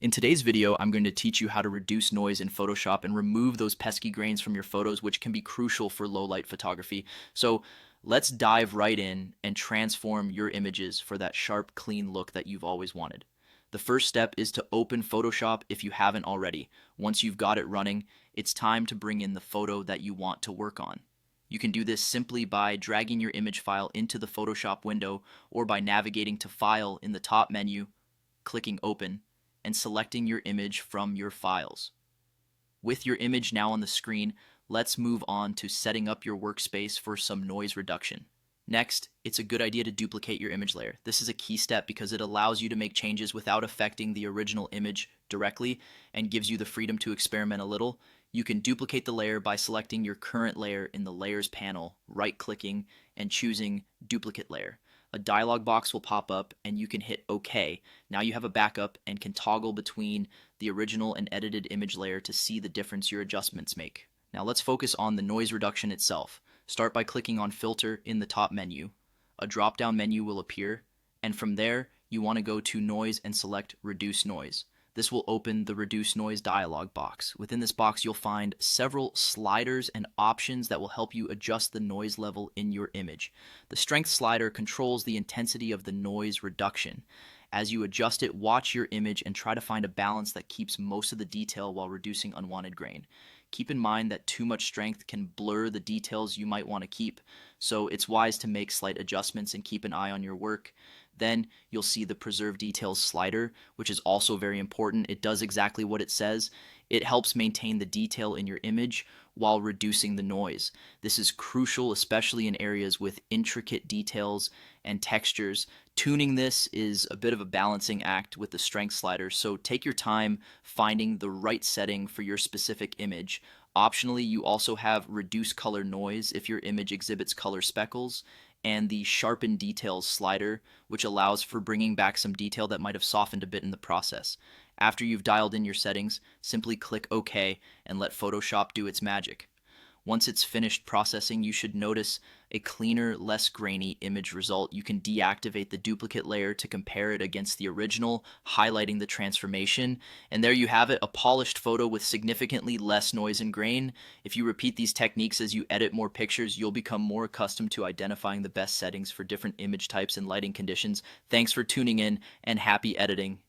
In today's video, I'm going to teach you how to reduce noise in Photoshop and remove those pesky grains from your photos, which can be crucial for low light photography. So let's dive right in and transform your images for that sharp, clean look that you've always wanted. The first step is to open Photoshop if you haven't already. Once you've got it running, it's time to bring in the photo that you want to work on. You can do this simply by dragging your image file into the Photoshop window or by navigating to File in the top menu, clicking Open, and selecting your image from your files. With your image now on the screen, let's move on to setting up your workspace for some noise reduction. Next, it's a good idea to duplicate your image layer. This is a key step because it allows you to make changes without affecting the original image directly and gives you the freedom to experiment a little. You can duplicate the layer by selecting your current layer in the Layers panel, right-clicking, and choosing Duplicate Layer. A dialog box will pop up and you can hit OK. Now you have a backup and can toggle between the original and edited image layer to see the difference your adjustments make. Now let's focus on the noise reduction itself. Start by clicking on Filter in the top menu. A drop-down menu will appear, and from there you want to go to Noise and select Reduce Noise. This will open the Reduce Noise dialog box. Within this box, you'll find several sliders and options that will help you adjust the noise level in your image. The Strength slider controls the intensity of the noise reduction. As you adjust it, watch your image and try to find a balance that keeps most of the detail while reducing unwanted grain. Keep in mind that too much strength can blur the details you might want to keep, so it's wise to make slight adjustments and keep an eye on your work. Then you'll see the Preserve Details slider, which is also very important. It does exactly what it says. It helps maintain the detail in your image while reducing the noise. This is crucial, especially in areas with intricate details and textures. Tuning this is a bit of a balancing act with the Strength slider, so take your time finding the right setting for your specific image. Optionally, you also have Reduce Color Noise if your image exhibits color speckles, and the Sharpen Details slider, which allows for bringing back some detail that might have softened a bit in the process. After you've dialed in your settings, simply click OK and let Photoshop do its magic. Once it's finished processing, you should notice a cleaner, less grainy image result. You can deactivate the duplicate layer to compare it against the original, highlighting the transformation. And there you have it, a polished photo with significantly less noise and grain. If you repeat these techniques as you edit more pictures, you'll become more accustomed to identifying the best settings for different image types and lighting conditions. Thanks for tuning in, and happy editing.